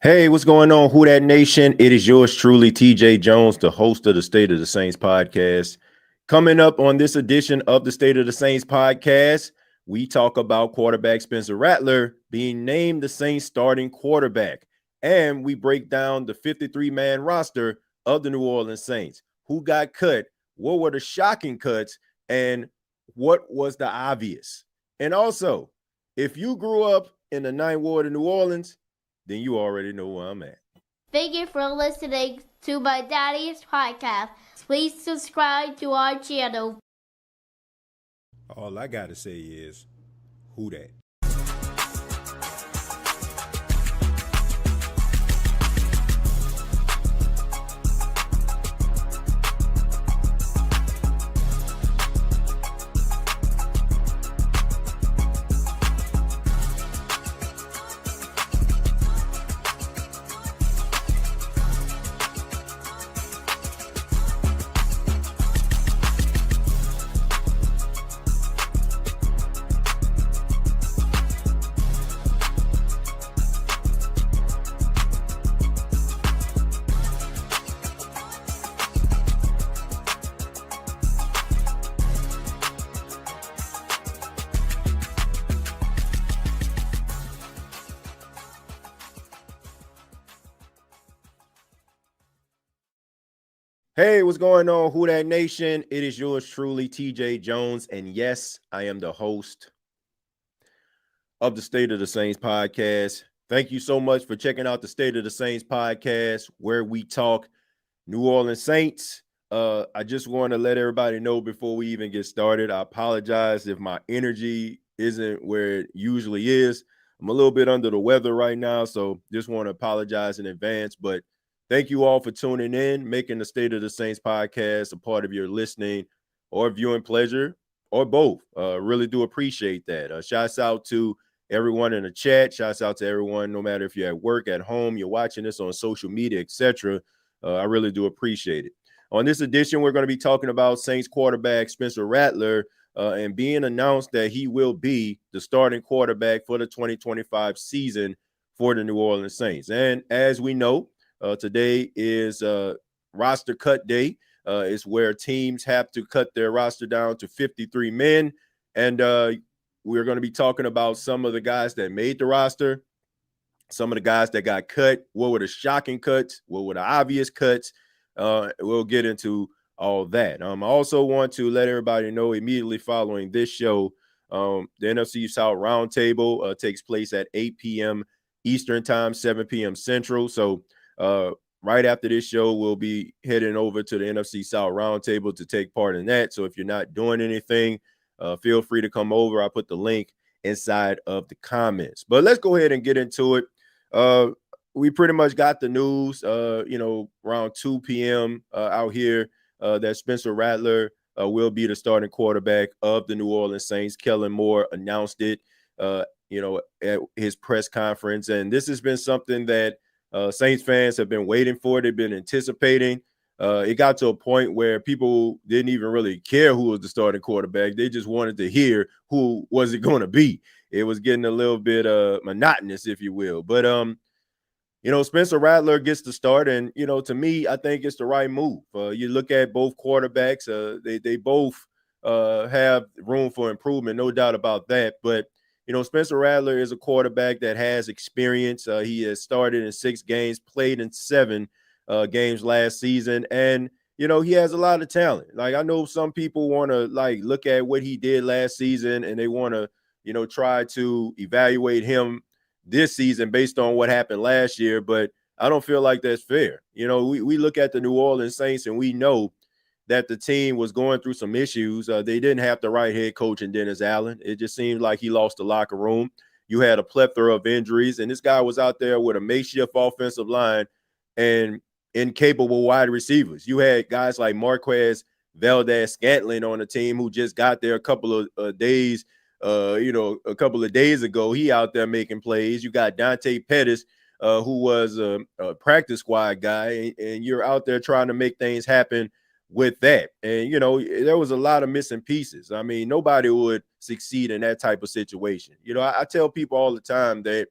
Hey, what's going on, Who That Nation? It is yours truly, TJ Jones, the host of the State of the Saints podcast. Coming up on this edition of the State of the Saints podcast, we talk about quarterback Spencer Rattler being named the Saints starting quarterback. And we break down the 53-man roster of the New Orleans Saints. Who got cut? What were the shocking cuts? And what was the obvious? And also, if you grew up in the Ninth Ward of New Orleans, then you already know where I'm at. Thank you for listening to my daddy's podcast. Please subscribe to our channel. All I got to say is, who that? Hey, what's going on, Who That Nation? It is yours truly, TJ Jones. And yes, I am the host of the State of the Saints podcast. Thank you so much for checking out the State of the Saints podcast, where we talk New Orleans Saints. I just want to let everybody know before we even get started, I apologize if my energy isn't where it usually is. I'm a little bit under the weather right now, so just want to apologize in advance. But thank you all for tuning in, making the State of the Saints podcast a part of your listening or viewing pleasure, or both. Really do appreciate that. Shouts out to everyone in the chat. Shouts out to everyone, no matter if you're at work, at home, you're watching this on social media, etc. I really do appreciate it. On this edition, we're going to be talking about Saints quarterback Spencer Rattler and being announced that he will be the starting quarterback for the 2025 season for the New Orleans Saints. And as we know, today is roster cut day. It's where teams have to cut their roster down to 53 men. And we're going to be talking about some of the guys that made the roster, some of the guys that got cut, what were the shocking cuts, what were the obvious cuts. We'll get into all that. I also want to let everybody know immediately following this show, the NFC South Roundtable takes place at 8 p.m. Eastern Time, 7 p.m. Central. So right after this show, we'll be heading over to the NFC South Roundtable to take part in that. So if you're not doing anything, feel free to come over. I put the link inside of the comments. But let's go ahead and get into it. We pretty much got the news, around 2 p.m. Out here that Spencer Rattler will be the starting quarterback of the New Orleans Saints. Kellen Moore announced it, at his press conference. And this has been something that Saints fans have been waiting for. They've been anticipating. It got to a point where people didn't even really care who was the starting quarterback. They just wanted to hear who was it going to be. It was getting a little bit monotonous, if you will. But, Spencer Rattler gets the start. And, to me, I think it's the right move. You look at both quarterbacks. They both have room for improvement, no doubt about that. But, Spencer Rattler is a quarterback that has experience. He has started in 6 games, played in 7 games last season. And, he has a lot of talent. Like, I know some people want to, look at what he did last season and they want to, try to evaluate him this season based on what happened last year. But I don't feel like that's fair. We look at the New Orleans Saints and we know that the team was going through some issues. They didn't have the right head coach in Dennis Allen. It just seemed like he lost the locker room. You had a plethora of injuries, and this guy was out there with a makeshift offensive line and incapable wide receivers. You had guys like Marquez Valdez-Scantling on the team who just got there a couple of days ago. He out there making plays. You got Dante Pettis, who was a practice squad guy, and you're out there trying to make things happen with that. And, there was a lot of missing pieces. I mean, nobody would succeed in that type of situation. I tell people all the time that,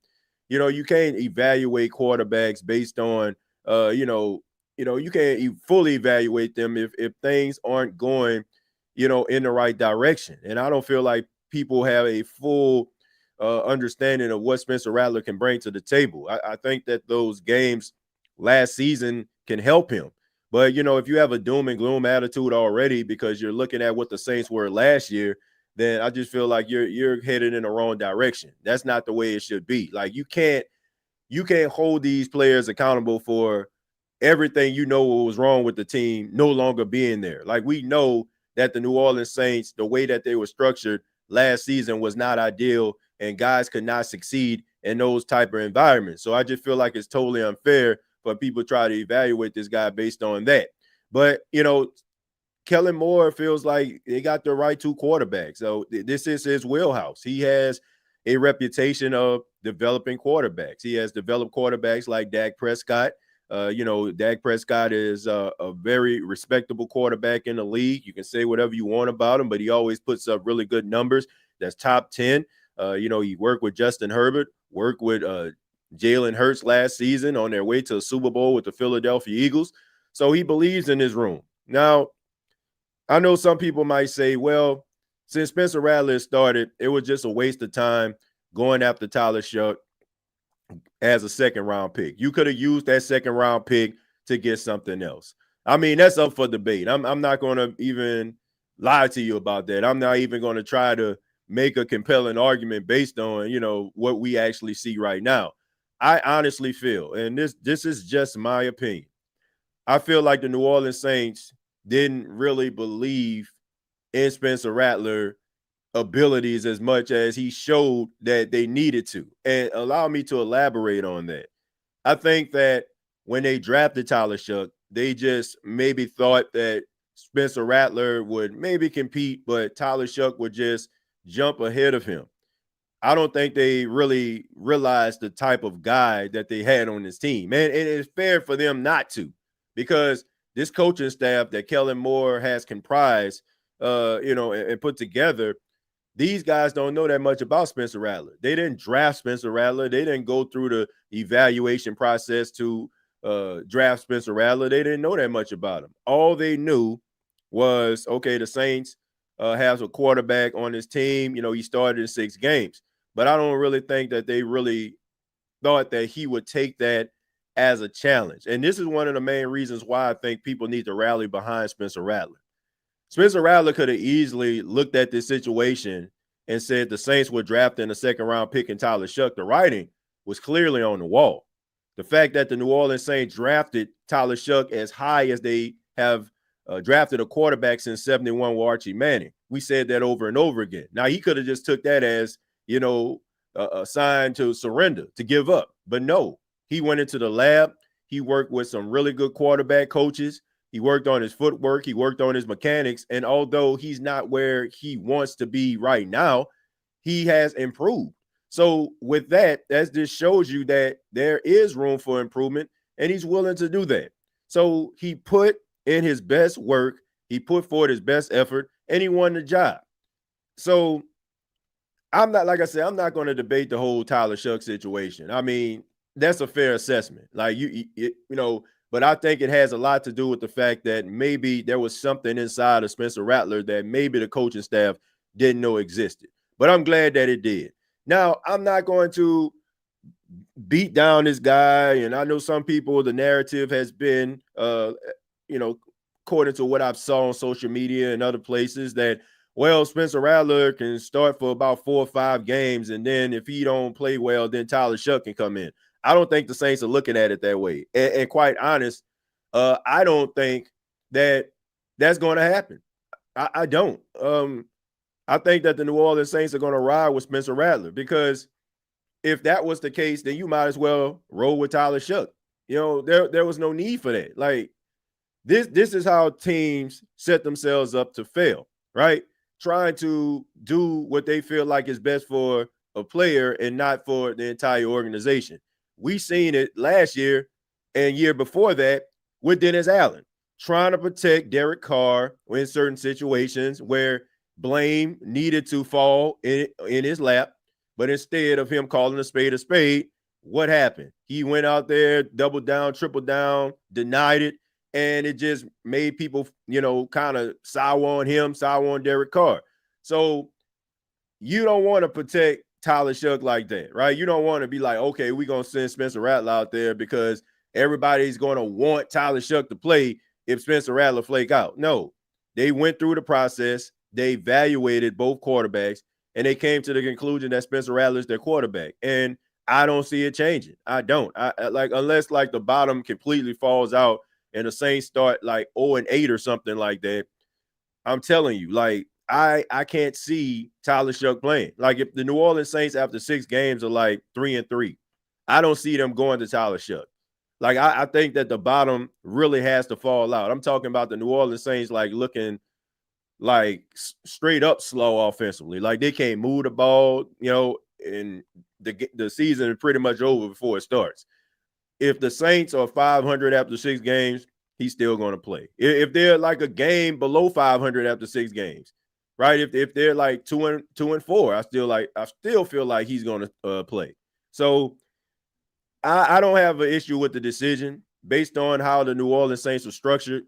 You can't evaluate quarterbacks based on, you can't fully evaluate them if things aren't going, in the right direction. And I don't feel like people have a full understanding of what Spencer Rattler can bring to the table. I think that those games last season can help him. But, if you have a doom and gloom attitude already because you're looking at what the Saints were last year, then I just feel like you're headed in the wrong direction. That's not the way it should be. Like you can't hold these players accountable for everything what was wrong with the team no longer being there. Like we know that the New Orleans Saints, the way that they were structured last season was not ideal, and guys could not succeed in those type of environments. So I just feel like it's totally unfair for people to try to evaluate this guy based on that. But, Kellen Moore feels like they got the right two quarterbacks. So this is his wheelhouse. He has a reputation of developing quarterbacks. He has developed quarterbacks like Dak Prescott. Dak Prescott is a very respectable quarterback in the league. You can say whatever you want about him, but he always puts up really good numbers. That's top 10. He worked with Justin Herbert, worked with Jalen Hurts last season on their way to a Super Bowl with the Philadelphia Eagles. So he believes in his room. Now, I know some people might say, well, since Spencer Rattler started, it was just a waste of time going after Tyler Shough as a second-round pick. You could have used that second-round pick to get something else. I mean, that's up for debate. I'm not going to even lie to you about that. I'm not even going to try to make a compelling argument based on, what we actually see right now. I honestly feel, and this is just my opinion, I feel like the New Orleans Saints didn't really believe in Spencer Rattler abilities as much as he showed that they needed to. And allow me to elaborate on that. I think that when they drafted Tyler Shough, they just maybe thought that Spencer Rattler would maybe compete, but Tyler Shough would just jump ahead of him. I don't think they really realized the type of guy that they had on this team. And it's fair for them not to, because this coaching staff that Kellen Moore has comprised, and put together, these guys don't know that much about Spencer Rattler. They didn't draft Spencer Rattler. They didn't go through the evaluation process to draft Spencer Rattler. They didn't know that much about him. All they knew was, okay, the Saints has a quarterback on his team. He started in 6 games. But I don't really think that they really thought that he would take that as a challenge. And this is one of the main reasons why I think people need to rally behind Spencer Rattler. Spencer Rattler could have easily looked at this situation and said the Saints were drafting a second-round pick in Tyler Shough. The writing was clearly on the wall. The fact that the New Orleans Saints drafted Tyler Shough as high as they have drafted a quarterback since 71 with Archie Manning. We said that over and over again. Now, he could have just took that as, a sign to surrender, to give up. But no, he went into the lab. He worked with some really good quarterback coaches. He worked on his footwork. He worked on his mechanics. And although he's not where he wants to be right now, he has improved. So with that just shows you that there is room for improvement, and he's willing to do that. So he put in his best work. He put forward his best effort, and he won the job. So I'm not, like I said, I'm not going to debate the whole Tyler Shough situation. I mean, that's a fair assessment. Like but I think it has a lot to do with the fact that maybe there was something inside of Spencer Rattler that maybe the coaching staff didn't know existed. But I'm glad that it did. Now, I'm not going to beat down this guy. And I know some people, the narrative has been, according to what I've saw on social media and other places, that, well, Spencer Rattler can start for about 4 or 5 games. And then if he don't play well, then Tyler Shough can come in. I don't think the Saints are looking at it that way. And quite honest, I don't think that that's going to happen. I don't. I think that the New Orleans Saints are going to ride with Spencer Rattler, because if that was the case, then you might as well roll with Tyler Shough. There was no need for that. Like this is how teams set themselves up to fail, right? Trying to do what they feel like is best for a player and not for the entire organization. We seen it last year and year before that with Dennis Allen, trying to protect Derek Carr in certain situations where blame needed to fall in his lap. But instead of him calling a spade, What happened? He went out there, doubled down, tripled down, denied it, and it just made people, kind of sour on him, sour on Derek Carr. So you don't want to protect Tyler Shough like that, right? You don't want to be like, okay, we're going to send Spencer Rattler out there because everybody's going to want Tyler Shough to play if Spencer Rattler flake out. No, they went through the process. They evaluated both quarterbacks, and they came to the conclusion that Spencer Rattler is their quarterback. And I don't see it changing. I don't. I like, unless like the bottom completely falls out and the Saints start like 0-8 or something like that. I'm telling you, like, I can't see Tyler Shough playing. Like, if the New Orleans Saints after 6 games are like 3-3, I don't see them going to Tyler Shough. Like, I think that the bottom really has to fall out. I'm talking about the New Orleans Saints like looking like straight up slow offensively. Like, they can't move the ball, and the season is pretty much over before it starts. If the Saints are 500 after 6 games, he's still going to play. If they're like a game below 500 after 6 games, right? If they're like 2-4, I still feel like he's going to play. So I don't have an issue with the decision based on how the New Orleans Saints are structured.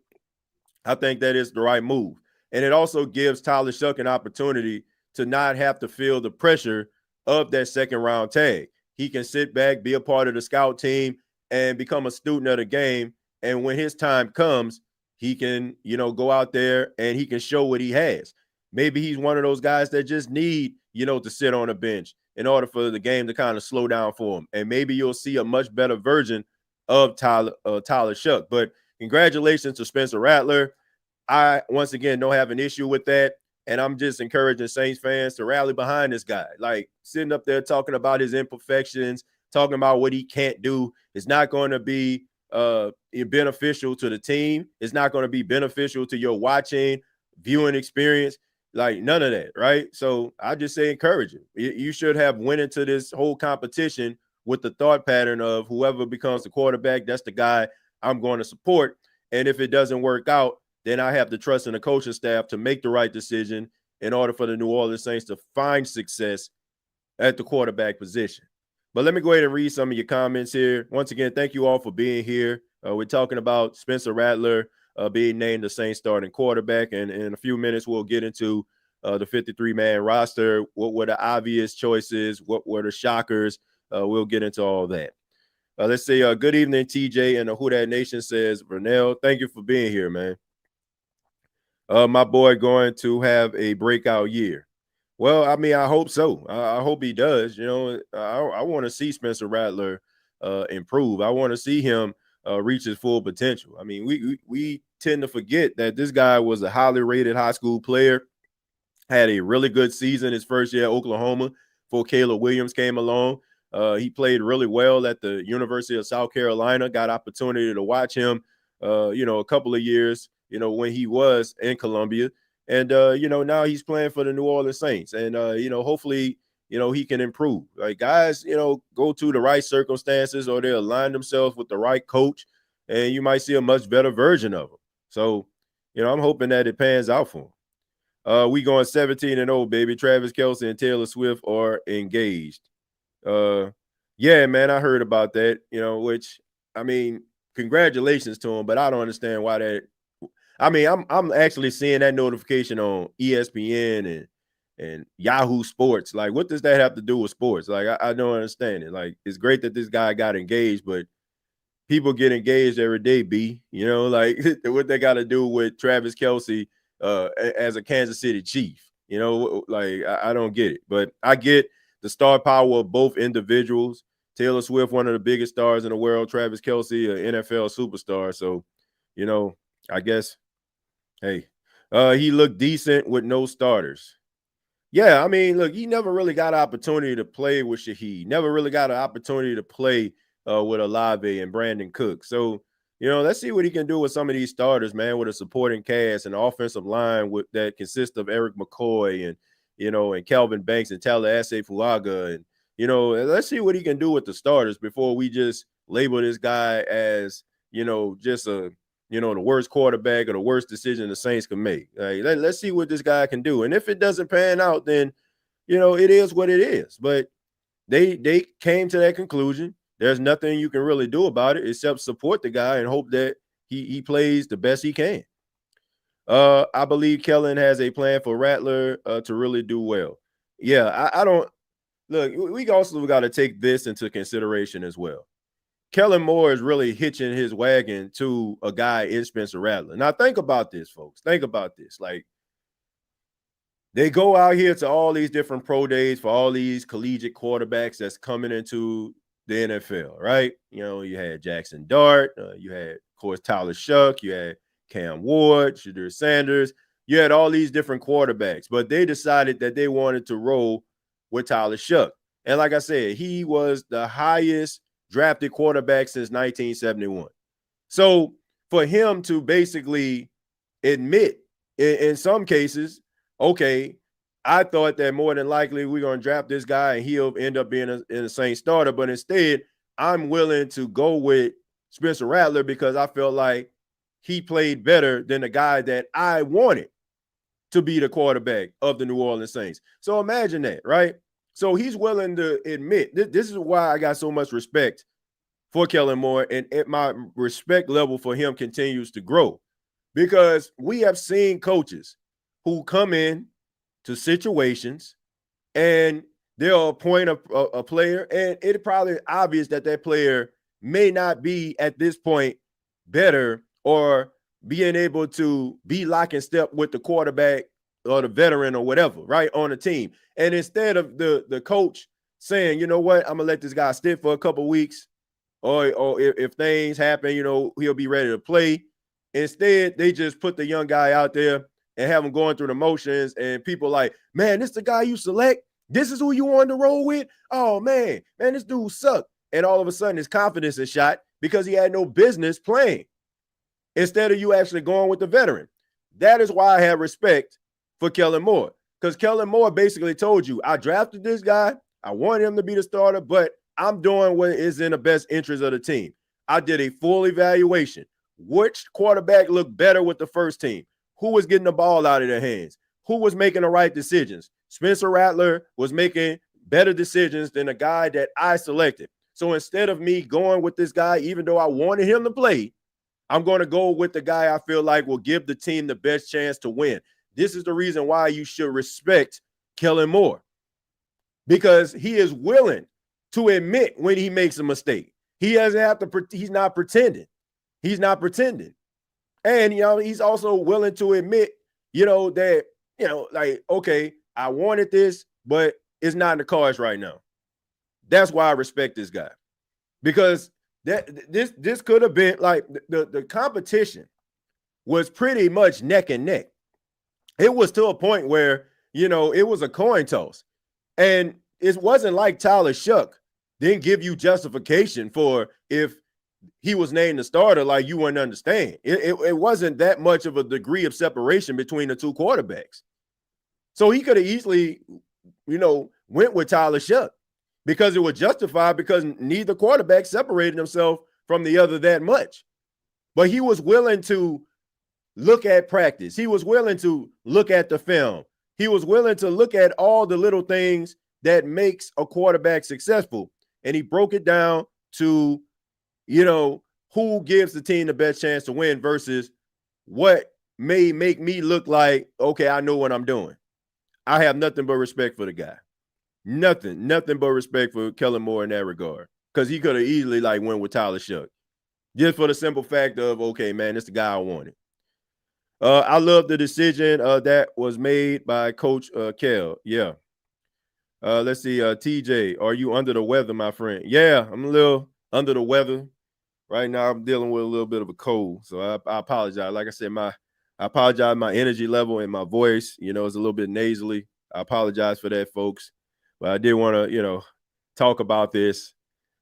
I think that is the right move. And it also gives Tyler Shough an opportunity to not have to feel the pressure of that second round tag. He can sit back, be a part of the scout team, and become a student of the game. And when his time comes, he can, go out there and he can show what he has. Maybe he's one of those guys that just need, to sit on a bench in order for the game to kind of slow down for him. And maybe you'll see a much better version of Tyler Shough. But congratulations to Spencer Rattler. I, once again, don't have an issue with that. And I'm just encouraging Saints fans to rally behind this guy. Like, sitting up there talking about his imperfections, talking about what he can't do is not going to be beneficial to the team. It's not going to be beneficial to your viewing experience. Like, none of that, right? So I just say encourage him. You should have went into this whole competition with the thought pattern of whoever becomes the quarterback, that's the guy I'm going to support. And if it doesn't work out, then I have the trust in the coaching staff to make the right decision in order for the New Orleans Saints to find success at the quarterback position. But let me go ahead and read some of your comments here. Once again, thank you all for being here. We're talking about Spencer Rattler being named the Saints starting quarterback. And in a few minutes, we'll get into the 53-man roster. What were the obvious choices? What were the shockers? We'll get into all that. Let's say good evening, TJ, and the Who Dat Nation says, Vernell, thank you for being here, man. My boy going to have a breakout year. Well, I mean, I hope so. I hope he does. I want to see Spencer Rattler improve. I want to see him reach his full potential. I mean, we tend to forget that this guy was a highly rated high school player, had a really good season his first year at Oklahoma before Caleb Williams came along. He played really well at the University of South Carolina, got opportunity to watch him, a couple of years, when he was in Columbia. And, now he's playing for the New Orleans Saints. And, hopefully, he can improve. Like, guys, go to the right circumstances or they align themselves with the right coach, and you might see a much better version of him. So, I'm hoping that it pans out for him. We going 17-0, baby. Travis Kelce and Taylor Swift are engaged. Yeah, man, I heard about that, which, I mean, congratulations to him, but I don't understand why that. I mean, I'm actually seeing that notification on ESPN and Yahoo Sports. Like, what does that have to do with sports? Like, I don't understand it. Like, it's great that this guy got engaged, but people get engaged every day, B. Like, what they got to do with Travis Kelce as a Kansas City Chief? Like, I don't get it. But I get the star power of both individuals. Taylor Swift, one of the biggest stars in the world. Travis Kelce, an NFL superstar. So, I guess, hey, he looked decent with no starters. Yeah, I mean, look, he never really got an opportunity to play with Shaheed. Never really got an opportunity to play with Olave and Brandon Cook. So, let's see what he can do with some of these starters, man, with a supporting cast and offensive line that consists of Eric McCoy and, and Calvin Banks and Tyler Fuaga. And, let's see what he can do with the starters before we just label this guy as, just a, the worst quarterback or the worst decision the Saints can make. Like, let's see what this guy can do. And if it doesn't pan out, then, it is what it is. But they came to that conclusion. there's nothing you can really do about it except support the guy and hope that he plays the best he can. I believe Kellen has a plan for Rattler to really do well. Yeah, I don't look. We also got to take this into consideration as well. Kellen Moore is really hitching his wagon to a guy in Spencer Rattler. Now, think about this, folks. Think about this. Like, they go out here to all these different pro days for all these collegiate quarterbacks that's coming into the NFL, right? You know, you had Jackson Dart, you had, of course, Tyler Shough, you had Cam Ward, Shadur Sanders. You had all these different quarterbacks, but they decided that they wanted to roll with Tyler Shough. And like I said, he was the highest drafted quarterback since 1971. So for him to basically admit in some cases, okay, I thought that more than likely we're going to draft this guy and he'll end up being an insane starter. But instead, I'm willing to go with Spencer Rattler because I felt like he played better than the guy that I wanted to be the quarterback of the New Orleans Saints. So imagine that, right? So he's willing to admit, this is why I got so much respect for Kellen Moore, and my respect level for him continues to grow because we have seen coaches who come in to situations and they'll appoint a player, and it's probably obvious that that player may not be at this point better or being able to be lock in step with the quarterback or the veteran or whatever, right, on the team. And instead of the coach saying, you know what, I'm going to let this guy sit for a couple weeks, or if things happen, you know, he'll be ready to play. Instead, they just put the young guy out there and have him going through the motions, and people like, man, this is the guy you select? This is who you wanted to roll with? Oh, man, this dude sucked. And all of a sudden, his confidence is shot because he had no business playing instead of you actually going with the veteran. That is why I have respect for Kellen Moore, because Kellen Moore basically told you, I drafted this guy. I wanted him to be the starter, but I'm doing what is in the best interest of the team. I did a full evaluation. Which quarterback looked better with the first team? Who was getting the ball out of their hands? Who was making the right decisions? Spencer Rattler was making better decisions than the guy that I selected. So instead of me going with this guy, even though I wanted him to play, I'm going to go with the guy I feel like will give the team the best chance to win. This is the reason why you should respect Kellen Moore, because he is willing to admit when he makes a mistake. He doesn't have to, he's not pretending. He's not pretending. And, you know, he's also willing to admit, you know, that, you know, like, okay, I wanted this, but it's not in the cards right now. That's why I respect this guy, because this could have been like the competition was pretty much neck and neck. It was to a point where, you know, it was a coin toss, and it wasn't like Tyler Shough didn't give you justification for if he was named the starter, like you wouldn't understand. It wasn't that much of a degree of separation between the two quarterbacks. So he could have easily, you know, went with Tyler Shough because it was justified because neither quarterback separated himself from the other that much. But he was willing to look at practice. He was willing to look at the film. He was willing to look at all the little things that makes a quarterback successful. And he broke it down to, you know, who gives the team the best chance to win versus what may make me look like, okay, I know what I'm doing. I have nothing but respect for the guy. Nothing but respect for Kellen Moore in that regard, because he could have easily like went with Tyler Shough just for the simple fact of, okay, man, this is the guy I wanted. I love the decision that was made by Coach Kell. Yeah. Let's see. TJ, are you under the weather, my friend? Yeah, I'm a little under the weather. Right now, I'm dealing with a little bit of a cold. So I apologize. Like I said, I apologize. My energy level and my voice, you know, is a little bit nasally. I apologize for that, folks. But I did want to, you know, talk about this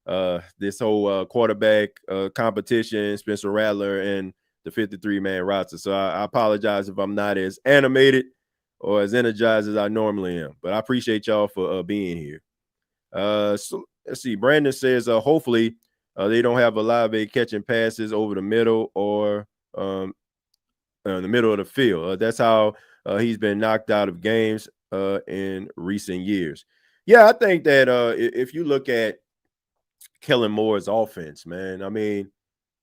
whole quarterback competition, Spencer Rattler and the 53-man roster. So I apologize if I'm not as animated or as energized as I normally am. But I appreciate y'all for being here. So let's see. Brandon says, hopefully they don't have Olave catching passes over the middle or in the middle of the field. That's how he's been knocked out of games in recent years. Yeah, I think that if you look at Kellen Moore's offense, man. I mean,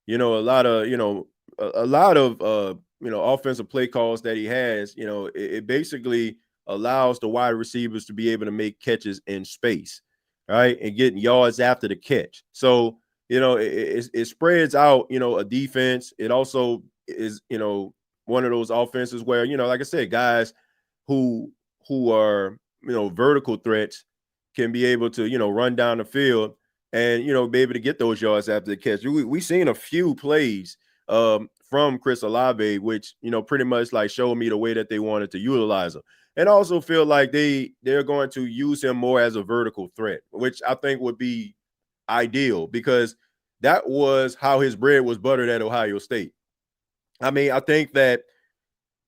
a lot of, a lot of, offensive play calls that he has, it basically allows the wide receivers to be able to make catches in space, right? And getting yards after the catch. So, it spreads out, a defense. It also is, one of those offenses where, like I said, guys who are, vertical threats can be able to, run down the field and, be able to get those yards after the catch. We seen a few plays from Chris Olave, which, pretty much like showed me the way that they wanted to utilize him. And also feel like they're going to use him more as a vertical threat, which I think would be ideal because that was how his bread was buttered at Ohio State. I mean, I think that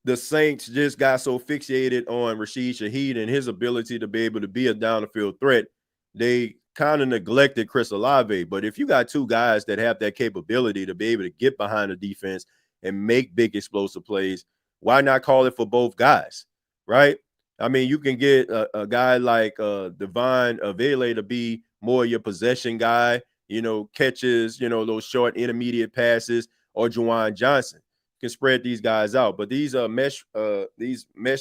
the Saints just got so fixated on Rashid Shaheed and his ability to be able to be a down the field threat, they kind of neglected Chris Olave. But if you got two guys that have that capability to be able to get behind the defense and make big explosive plays, why not call it for both guys, right? I mean, you can get a guy like Devon Avele to be more your possession guy, catches, those short intermediate passes, or Juwan Johnson can spread these guys out. But these mesh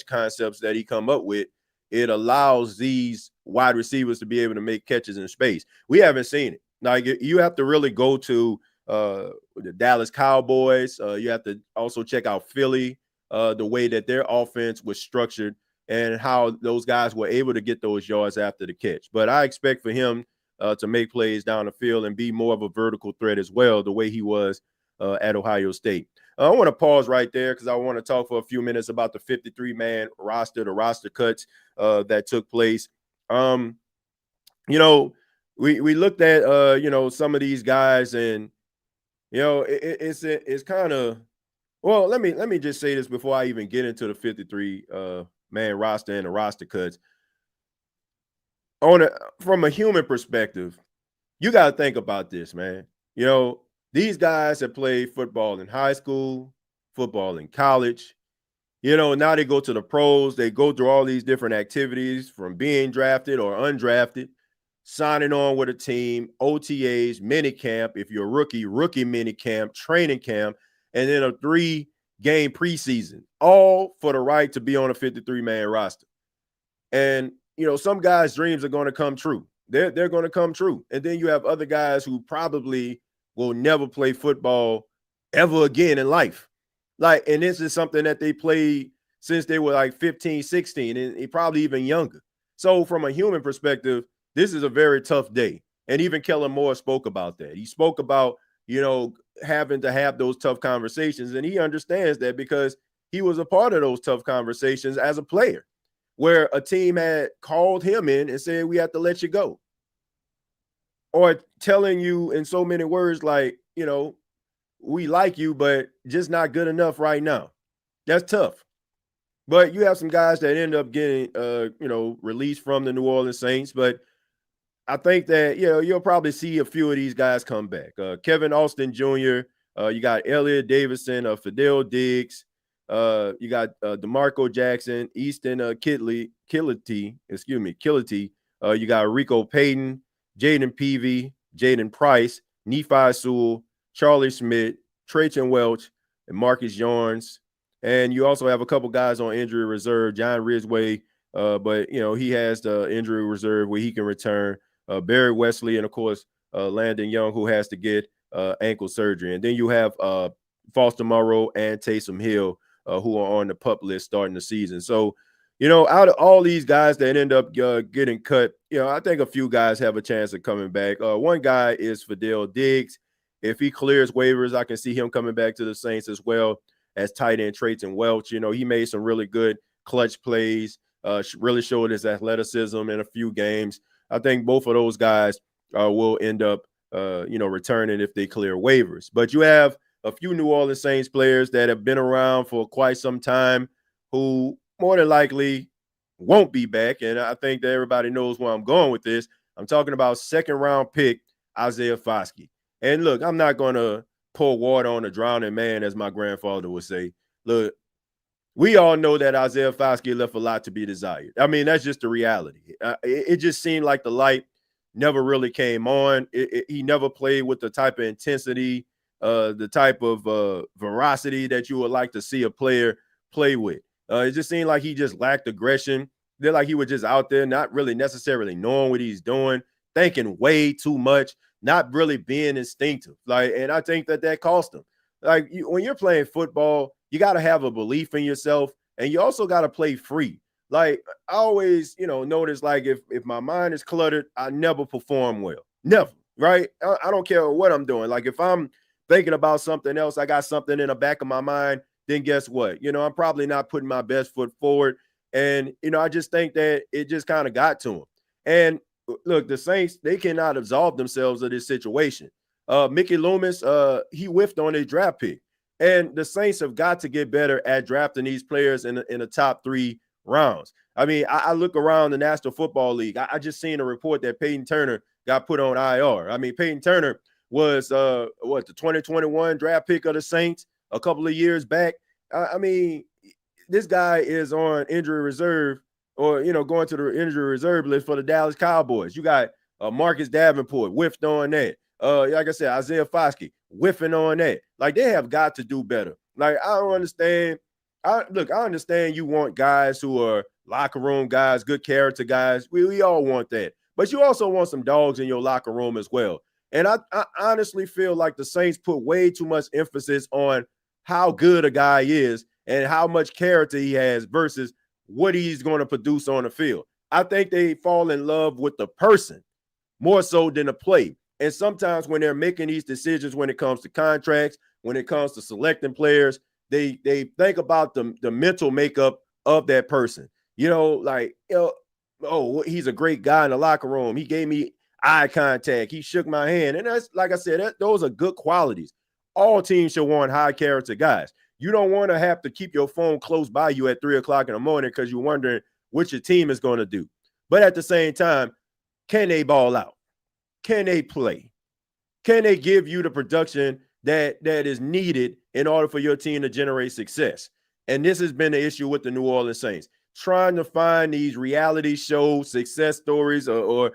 concepts that he come up with, it allows these wide receivers to be able to make catches in space. We haven't seen it. Now you have to really go to the Dallas Cowboys. You have to also check out Philly, the way that their offense was structured and how those guys were able to get those yards after the catch. But I expect for him to make plays down the field and be more of a vertical threat as well, the way he was at Ohio State. I want to pause right there because I want to talk for a few minutes about the 53-man roster, the roster cuts that took place. We looked at some of these guys, and it's kind of, well. Let me just say this before I even get into the 53-man roster and the roster cuts. From a human perspective, you got to think about this, man. These guys have played football in high school, football in college. Now they go to the pros. They go through all these different activities from being drafted or undrafted, signing on with a team, OTAs, mini camp. If you're a rookie mini camp, training camp, and then a 3-game preseason, all for the right to be on a 53-man roster. And, some guys' dreams are going to come true. They're going to come true. And then you have other guys who probably will never play football ever again in life. And this is something that they played since they were like 15, 16, and probably even younger. So from a human perspective, this is a very tough day. And even Kellen Moore spoke about that. He spoke about, having to have those tough conversations. And he understands that because he was a part of those tough conversations as a player, where a team had called him in and said, we have to let you go. Or telling you in so many words, like, we like you, but just not good enough right now. That's tough. But you have some guys that end up getting, released from the New Orleans Saints. But I think that, you'll probably see a few of these guys come back. Kevin Austin Jr., you got Elliot Davidson, Fidel Diggs, you got DeMarco Jackson, Easton Killity. You got Rico Payton, Jaden Peavy, Jaden Price, Nephi Sewell, Charlie Smith, Trayton Welch, and Marcus Yarns. And you also have a couple guys on injury reserve, John Ridgway, but, he has the injury reserve where he can return. Barry Wesley, and, of course, Landon Young, who has to get ankle surgery. And then you have Foster Moreau and Taysom Hill, who are on the PUP list starting the season. So, out of all these guys that end up getting cut, I think a few guys have a chance of coming back. One guy is Fidel Diggs. If he clears waivers, I can see him coming back to the Saints as well as tight end Trayton Welch. He made some really good clutch plays, really showed his athleticism in a few games. I think both of those guys will end up, returning if they clear waivers. But you have a few New Orleans Saints players that have been around for quite some time who more than likely won't be back. And I think that everybody knows where I'm going with this. I'm talking about second-round pick Isaiah Foskey. And look, I'm not going to pour water on a drowning man, as my grandfather would say. Look, we all know that Isaiah Foskey left a lot to be desired. I mean, that's just the reality. It just seemed like the light never really came on. He never played with the type of intensity, the type of veracity that you would like to see a player play with. It just seemed like he just lacked aggression. They're like he was just out there, not really necessarily knowing what he's doing, thinking way too much, not really being instinctive. Like, and I think that cost him. Like when you're playing football, you got to have a belief in yourself, and you also got to play free. Like I always, notice like if my mind is cluttered, I never perform well. Never, right? I don't care what I'm doing. Like if I'm thinking about something else, I got something in the back of my mind, then guess what? I'm probably not putting my best foot forward. And, I just think that it just kind of got to him. And look, the Saints, they cannot absolve themselves of this situation. Mickey Loomis, he whiffed on a draft pick. And the Saints have got to get better at drafting these players in the top 3 rounds. I mean, I look around the National Football League. I just seen a report that Peyton Turner got put on IR. I mean, Peyton Turner was the 2021 draft pick of the Saints a couple of years back. I mean, this guy is on injury reserve or, going to the injury reserve list for the Dallas Cowboys. You got Marcus Davenport whiffed on that. Like I said, Isaiah Foskey whiffing on that. Like they have got to do better. Like I don't understand. I understand you want guys who are locker room guys, good character guys. We all want that. But you also want some dogs in your locker room as well. And I honestly feel like the Saints put way too much emphasis on how good a guy is and how much character he has versus what he's going to produce on the field. I think they fall in love with the person more so than the play. And sometimes when they're making these decisions, when it comes to contracts, when it comes to selecting players, they think about the mental makeup of that person. Oh, he's a great guy in the locker room. He gave me eye contact. He shook my hand. And that's, like I said, those are good qualities. All teams should want high character guys. You don't want to have to keep your phone close by you at 3 o'clock in the morning because you're wondering what your team is going to do. But at the same time, can they ball out? Can they play? Can they give you the production that is needed in order for your team to generate success? And this has been the issue with the New Orleans Saints. Trying to find these reality show success stories or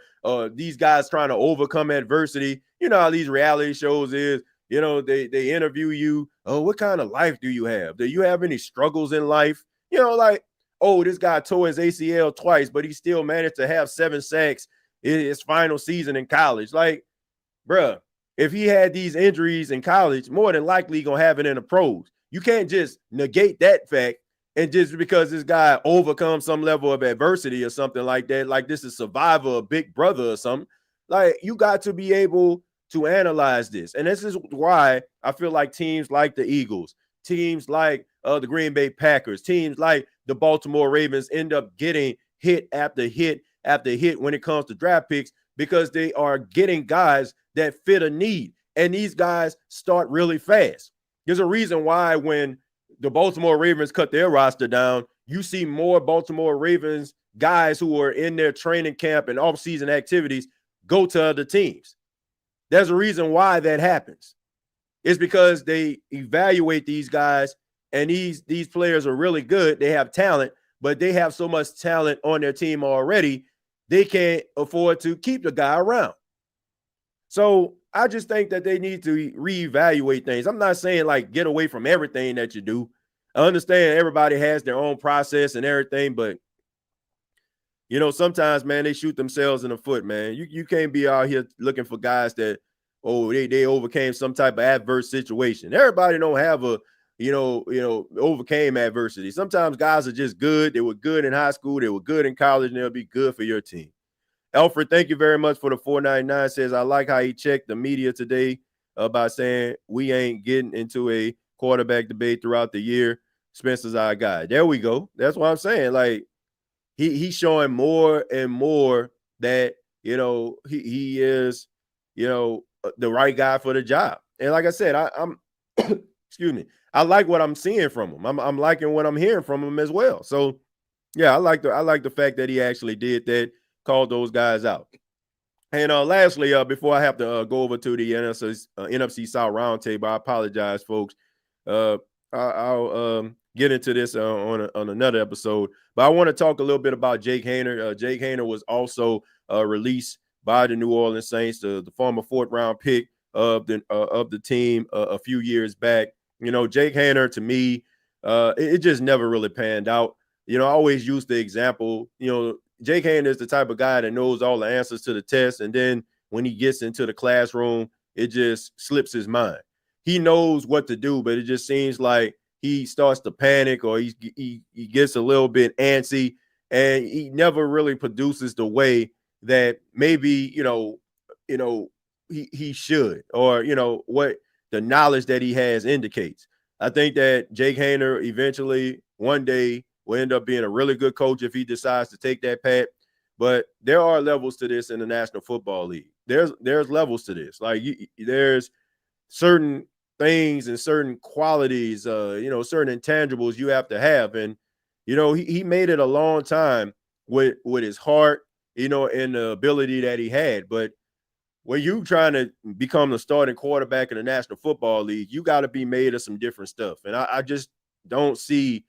these guys trying to overcome adversity. You know how these reality shows is. They interview you. Oh, what kind of life do you have? Do you have any struggles in life? This guy tore his ACL twice, but he still managed to have 7 sacks in his final season in college. Like, bruh, if he had these injuries in college, more than likely he's going to have it in the pros. You can't just negate that fact and just because this guy overcomes some level of adversity or something like that, like this is Survivor or Big Brother or something. Like, you got to be able to analyze this. And this is why I feel like teams like the Eagles, teams like the Green Bay Packers, teams like the Baltimore Ravens end up getting hit after hit after hit when it comes to draft picks because they are getting guys that fit a need. And these guys start really fast. There's a reason why when the Baltimore Ravens cut their roster down, you see more Baltimore Ravens guys who are in their training camp and off-season activities go to other teams. There's a reason why that happens. It's because they evaluate these guys, and these players are really good. They have talent, but they have so much talent on their team already, they can't afford to keep the guy around. So I just think that they need to reevaluate things. I'm not saying like get away from everything that you do. I understand everybody has their own process and everything, but sometimes, man, they shoot themselves in the foot, man. You can't be out here looking for guys that, they overcame some type of adverse situation. Everybody don't have overcame adversity. Sometimes guys are just good. They were good in high school. They were good in college, and they'll be good for your team. Alfred, thank you very much for the 499. Says, I like how he checked the media today by saying we ain't getting into a quarterback debate throughout the year. Spencer's our guy. There we go. That's what I'm saying. Like, he's showing more and more that, he is, the right guy for the job. And like I said, I'm excuse me. I like what I'm seeing from him. I'm liking what I'm hearing from him as well. So yeah, I like the fact that he actually did that, called those guys out. And lastly, before I have to go over to the NFC South roundtable, I apologize, folks. I'll get into this on another episode. But I want to talk a little bit about Jake Haener. Jake Haener was also released by the New Orleans Saints, the former 4th-round pick of the team a few years back. Jake Haener, to me, it just never really panned out. I always use the example, Jake Haener is the type of guy that knows all the answers to the test, and then when he gets into the classroom, it just slips his mind. He knows what to do, but it just seems like he starts to panic, or he gets a little bit antsy, and he never really produces the way that maybe he should, or what the knowledge that he has indicates. I think that Jake Haener eventually one day will end up being a really good coach if he decides to take that path. But there are levels to this in the National Football League. There's levels to this. Like there's certain things and certain qualities, certain intangibles you have to have. And, he made it a long time with his heart, and the ability that he had. But when you trying to become the starting quarterback in the National Football League, you got to be made of some different stuff. And I just don't see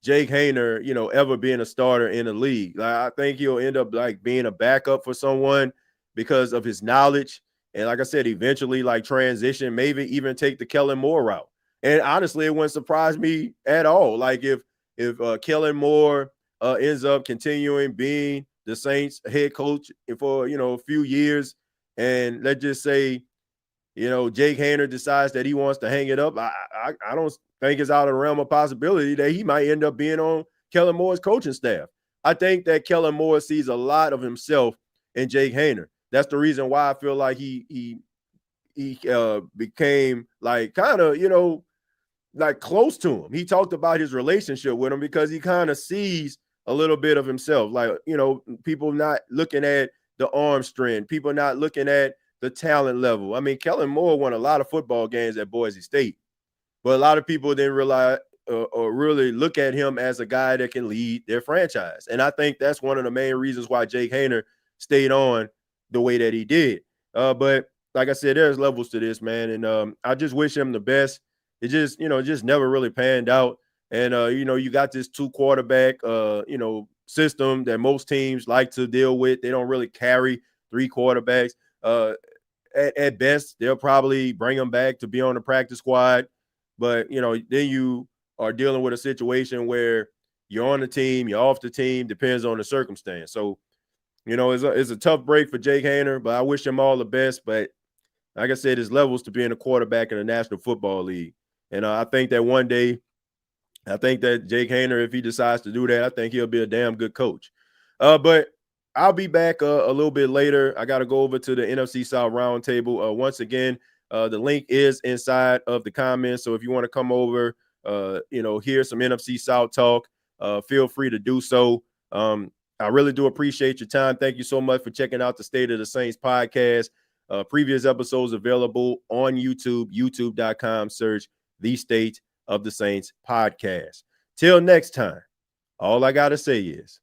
Jake Haener, ever being a starter in the league. Like, I think he'll end up like being a backup for someone because of his knowledge. And like I said, eventually like transition, maybe even take the Kellen Moore route. And honestly, it wouldn't surprise me at all. Like if Kellen Moore ends up continuing being the Saints head coach for, a few years, and let's just say, Jake Haener decides that he wants to hang it up, I don't think it's out of the realm of possibility that he might end up being on Kellen Moore's coaching staff. I think that Kellen Moore sees a lot of himself in Jake Haener. That's the reason why I feel like he became like kind of, like close to him. He talked about his relationship with him because he kind of sees a little bit of himself. Like, people not looking at the arm strength, people not looking at the talent level. I mean, Kellen Moore won a lot of football games at Boise State, but a lot of people didn't realize or really look at him as a guy that can lead their franchise. And I think that's one of the main reasons why Jake Haener stayed on the way that he did. But like I said, there's levels to this, man. And I just wish him the best. It just, just never really panned out. And, you got this 2-quarterback, system that most teams like to deal with. They don't really carry 3 quarterbacks. At best, they'll probably bring them back to be on the practice squad. But, then you are dealing with a situation where you're on the team, you're off the team, depends on the circumstance. So, it's a tough break for Jake Haener, but I wish him all the best. But like I said, there's levels to being a quarterback in the National Football League. And I think that one day, I think that Jake Haener, if he decides to do that, I think he'll be a damn good coach. But I'll be back a little bit later. I got to go over to the NFC South Roundtable. Once again, the link is inside of the comments. So if you want to come over, hear some NFC South talk, feel free to do so. I really do appreciate your time. Thank you so much for checking out the State of the Saints podcast. Previous episodes available on YouTube, youtube.com. Search The State of the Saints podcast. Till next time, all I got to say is,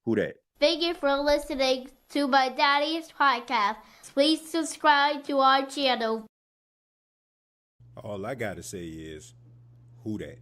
who dat? Thank you for listening to my daddy's podcast. Please subscribe to our channel. All I got to say is, who dat?